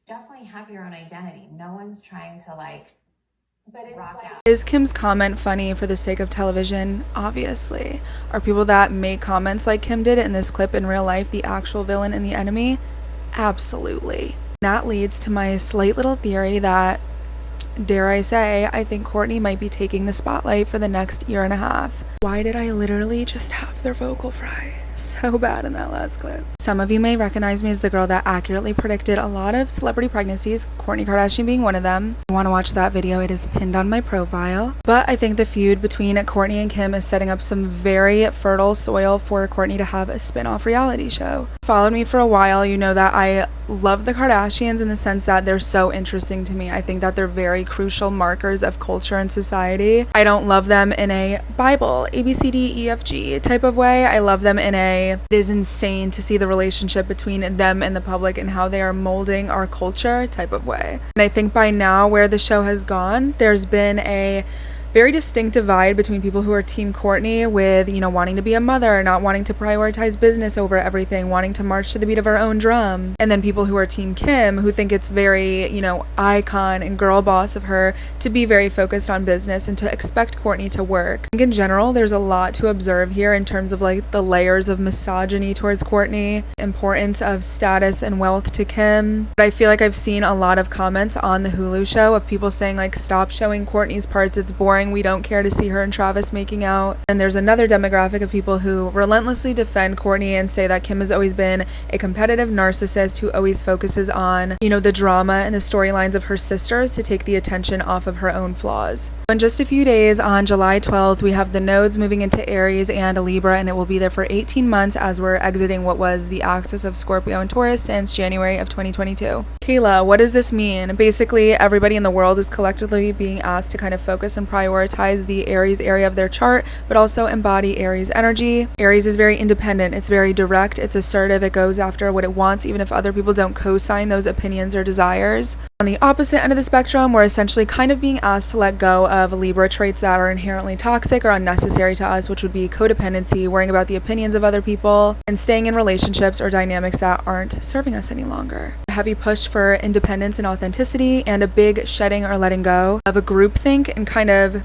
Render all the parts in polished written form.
definitely have your own identity. No one's trying to like rock out. Is Kim's comment funny for the sake of television? Obviously. Are people that make comments like Kim did in this clip in real life the actual villain and the enemy? Absolutely. That leads to my slight little theory that, dare I say, I think Courtney might be taking the spotlight for the next year and a half. Why did I literally just have their vocal fry so bad in that last clip? Some of you may recognize me as the girl that accurately predicted a lot of celebrity pregnancies, Kourtney Kardashian being one of them. If you want to watch that video, it is pinned on my profile. But I think the feud between Kourtney and Kim is setting up some very fertile soil for Kourtney to have a spin-off reality show. Followed me for a while, you know that I love the Kardashians in the sense that they're so interesting to me. I think that they're very crucial markers of culture and society. I don't love them in a Bible, ABCDEFG type of way. I love them in a, it is insane to see the relationship between them and the public and how they are molding our culture type of way. And I think by now where the show has gone, there's been a very distinct divide between people who are Team Kourtney with, you know, wanting to be a mother, not wanting to prioritize business over everything, wanting to march to the beat of her own drum. And then people who are Team Kim, who think it's very, you know, icon and girl boss of her to be very focused on business and to expect Kourtney to work. I think in general, there's a lot to observe here in terms of like the layers of misogyny towards Kourtney, importance of status and wealth to Kim. But I feel like I've seen a lot of comments on the Hulu show of people saying like, stop showing Kourtney's parts, it's boring. We don't care to see her and Travis making out. And there's another demographic of people who relentlessly defend Kourtney and say that Kim has always been a competitive narcissist who always focuses on, you know, the drama and the storylines of her sisters to take the attention off of her own flaws. In just a few days, on July 12th, we have the nodes moving into Aries and Libra, and it will be there for 18 months as we're exiting what was the axis of Scorpio and Taurus since January of 2022. Kayla, what does this mean? Basically, everybody in the world is collectively being asked to kind of focus and prioritize the Aries area of their chart, but also embody Aries energy. Aries is very independent, it's very direct, it's assertive, it goes after what it wants, even if other people don't co-sign those opinions or desires. On the opposite end of the spectrum, we're essentially kind of being asked to let go of Libra traits that are inherently toxic or unnecessary to us, which would be codependency, worrying about the opinions of other people, and staying in relationships or dynamics that aren't serving us any longer. A heavy push for independence and authenticity, and a big shedding or letting go of a groupthink and kind of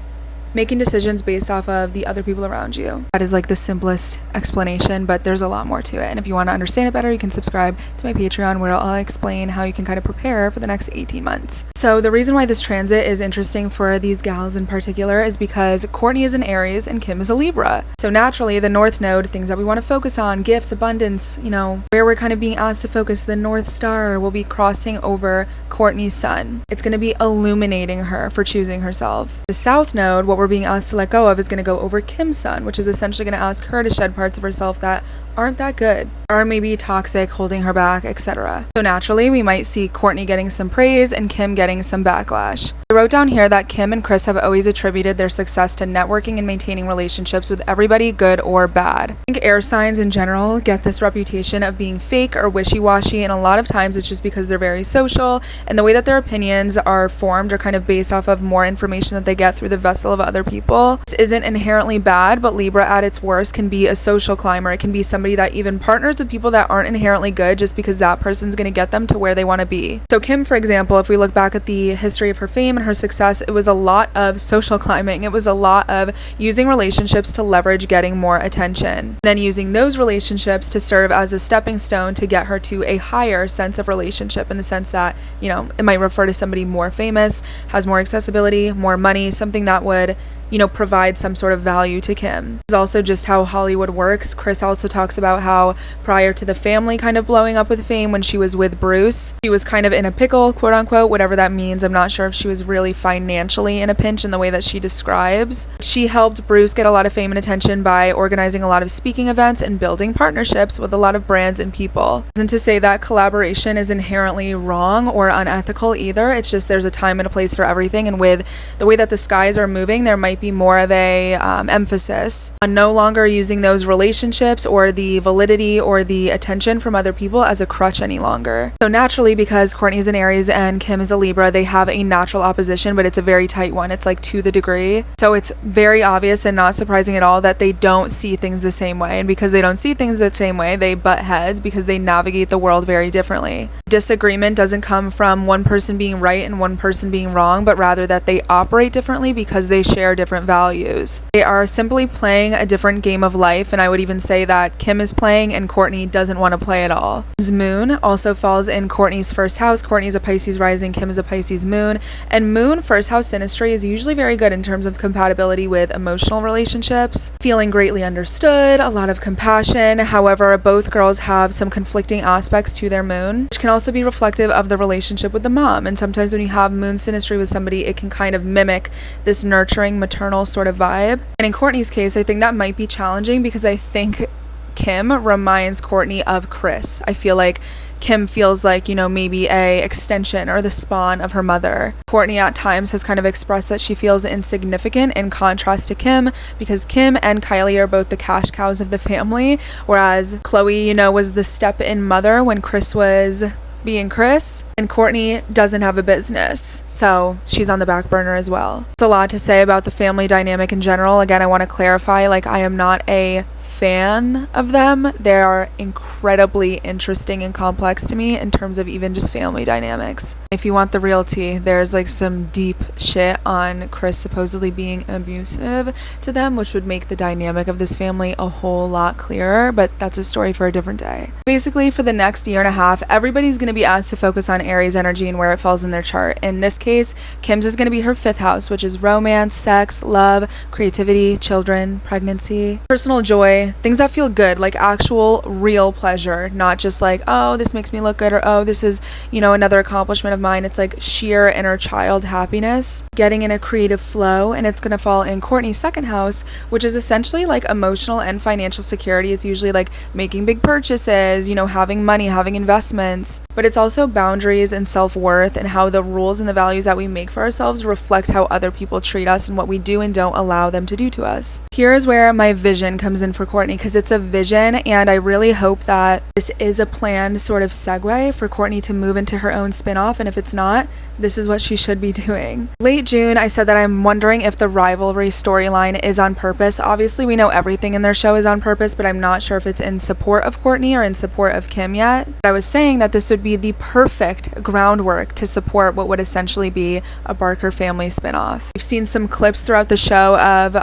making decisions based off of the other people around you. That is like the simplest explanation, but there's a lot more to it. And if you want to understand it better, you can subscribe to my Patreon where I'll explain how you can kind of prepare for the next 18 months. So the reason why this transit is interesting for these gals in particular is because Kourtney is an Aries and Kim is a Libra. So naturally, the North Node, things that we want to focus on, gifts, abundance, you know, where we're kind of being asked to focus, the North Star will be crossing over Kourtney's sun. It's going to be illuminating her for choosing herself. The South Node, what we're being asked to let go of, is going to go over Kim's sun, which is essentially going to ask her to shed parts of herself that aren't that good or maybe toxic, holding her back, etc. So naturally, we might see Kourtney getting some praise and Kim getting some backlash. I wrote down here that Kim and Kris have always attributed their success to networking and maintaining relationships with everybody, good or bad. I think air signs in general get this reputation of being fake or wishy-washy, and a lot of times it's just because they're very social and the way that their opinions are formed are kind of based off of more information that they get through the vessel of other people. This isn't inherently bad, but Libra at its worst can be a social climber. It can be somebody that even partners with people that aren't inherently good just because that person's going to get them to where they want to be. So Kim, for example, if we look back at the history of her fame and her success, it was a lot of social climbing. It was a lot of using relationships to leverage getting more attention, then using those relationships to serve as a stepping stone to get her to a higher sense of relationship, in the sense that, you know, it might refer to somebody more famous, has more accessibility, more money, something that would, you know, provide some sort of value to Kim. It's also just how Hollywood works. Kris also talks about how prior to the family kind of blowing up with fame, when she was with Bruce, she was kind of in a pickle, quote unquote, whatever that means. I'm not sure if she was really financially in a pinch in the way that she describes. She helped Bruce get a lot of fame and attention by organizing a lot of speaking events and building partnerships with a lot of brands and people. Isn't to say that collaboration is inherently wrong or unethical either. It's just there's a time and a place for everything, and with the way that the skies are moving, there might be be more of a emphasis on no longer using those relationships or the validity or the attention from other people as a crutch any longer. So naturally, because Courtney's an Aries and Kim is a Libra, they have a natural opposition, but it's a very tight one. It's like to the degree. So it's very obvious and not surprising at all that they don't see things the same way. And because they don't see things the same way, they butt heads because they navigate the world very differently. Disagreement doesn't come from one person being right and one person being wrong, but rather that they operate differently because they share different values. They are simply playing a different game of life, and I would even say that Kim is playing and Courtney doesn't want to play at all. Kim's moon also falls in Courtney's first house. Courtney's a Pisces rising, Kim is a Pisces moon, and moon first house synastry is usually very good in terms of compatibility with emotional relationships, feeling greatly understood, a lot of compassion. However, both girls have some conflicting aspects to their moon, which can also be reflective of the relationship with the mom. And sometimes when you have moon synastry with somebody, it can kind of mimic this nurturing maternal sort of vibe. And in Courtney's case, I think that might be challenging because I think Kim reminds Courtney of Chris. I feel like Kim feels like, maybe a extension or the spawn of her mother. Courtney at times has kind of expressed that she feels insignificant in contrast to Kim, because Kim and Kylie are both the cash cows of the family, whereas Chloe, was the step-in mother when Chris was being Chris, and Courtney doesn't have a business, so she's on the back burner as well. It's a lot to say about the family dynamic in general. Again, I want to clarify, I am not a fan of them. They are incredibly interesting and complex to me in terms of even just family dynamics. If you want the real tea, there's some deep shit on Chris supposedly being abusive to them, which would make the dynamic of this family a whole lot clearer, but that's a story for a different day. Basically, for the next year and a half, everybody's going to be asked to focus on Aries energy and where it falls in their chart. In this case, Kim's is going to be her 5th house, which is romance, sex, love, creativity, children, pregnancy, personal joy, things that feel good, like actual real pleasure, not just oh, this makes me look good, or oh, this is, another accomplishment of mine. It's sheer inner child happiness, getting in a creative flow. And it's going to fall in Courtney's 2nd house, which is essentially emotional and financial security. It's usually making big purchases, having money, having investments, but it's also boundaries and self-worth and how the rules and the values that we make for ourselves reflect how other people treat us and what we do and don't allow them to do to us. Here is where my vision comes in for Courtney, because it's a vision, and I really hope that this is a planned sort of segue for Courtney to move into her own spin-off, and if it's not, this is what she should be doing. Late June, I said that I'm wondering if the Rivalry storyline is on purpose. Obviously, we know everything in their show is on purpose, but I'm not sure if it's in support of Courtney or in support of Kim yet. But I was saying that this would be the perfect groundwork to support what would essentially be a Barker family spinoff. We've seen some clips throughout the show of,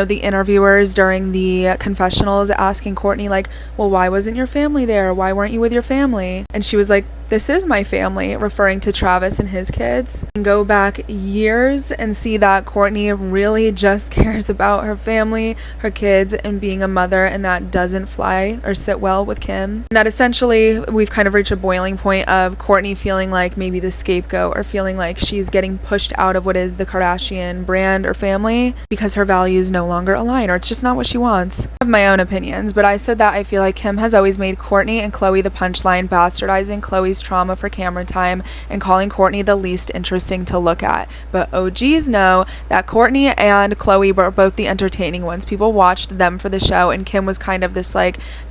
the interviewers during the confessionals asking Courtney, well, why wasn't your family there? Why weren't you with your family? And she was like, this is my family, referring to Travis and his kids. And go back years and see that Courtney really just cares about her family, her kids, and being a mother, and that doesn't fly or sit well with Kim. And that essentially we've kind of reached a boiling point of Courtney feeling like maybe the scapegoat, or feeling like she's getting pushed out of what is the Kardashian brand or family because her values no longer align, or it's just not what she wants. I have my own opinions, but I said that I feel like Kim has always made Courtney and Chloe the punchline, bastardizing Chloe's trauma for camera time and calling Courtney the least interesting to look at. But OGs know that Courtney and Chloe were both the entertaining ones. People watched them for the show, and Kim was kind of this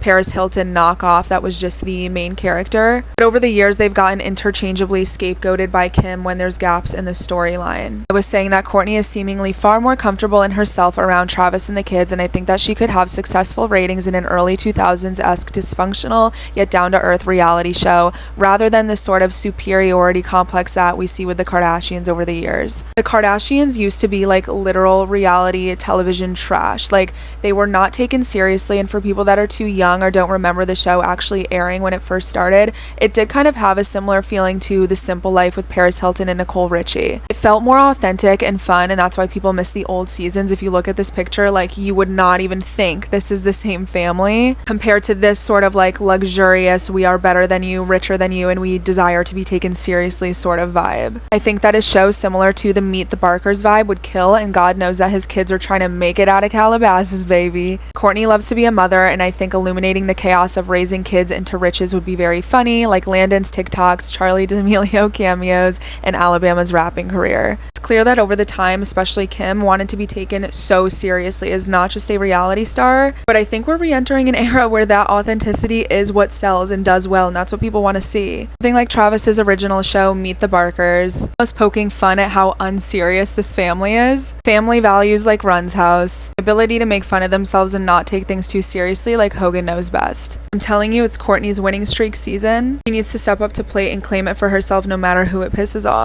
Paris Hilton knockoff that was just the main character. But over the years, they've gotten interchangeably scapegoated by Kim when there's gaps in the storyline. I was saying that Courtney is seemingly far more comfortable in herself around Travis and the kids, and I think that she could have successful ratings in an early 2000s-esque dysfunctional yet down-to-earth reality show, rather than this sort of superiority complex that we see with the Kardashians over the years. The Kardashians used to be literal reality television trash. They were not taken seriously, and for people that are too young or don't remember the show actually airing when it first started, it did kind of have a similar feeling to The Simple Life with Paris Hilton and Nicole Richie. It felt more authentic and fun, and that's why people miss the old seasons. If you look at this picture, you would not even think this is the same family compared to this sort of luxurious, we are better than you, richer than you, and we desire to be taken seriously sort of vibe. I think that a show similar to the Meet the Barkers vibe would kill, and God knows that his kids are trying to make it out of Calabasas, baby. Courtney loves to be a mother, and I think illuminating the chaos of raising kids into riches would be very funny, like Landon's TikToks, Charlie D'Amelio cameos, and Alabama's rapping career. It's clear that over the time, especially Kim wanted to be taken so seriously as not just a reality star, but I think we're re-entering an era where that authenticity is what sells and does well, and that's what people want to see. Something like Travis's original show, Meet the Barkers, was poking fun at how unserious this family is. Family values like Run's house, ability to make fun of themselves and not take things too seriously like Hogan knows best. I'm telling you, it's Courtney's winning streak season. She needs to step up to plate and claim it for herself no matter who it pisses off.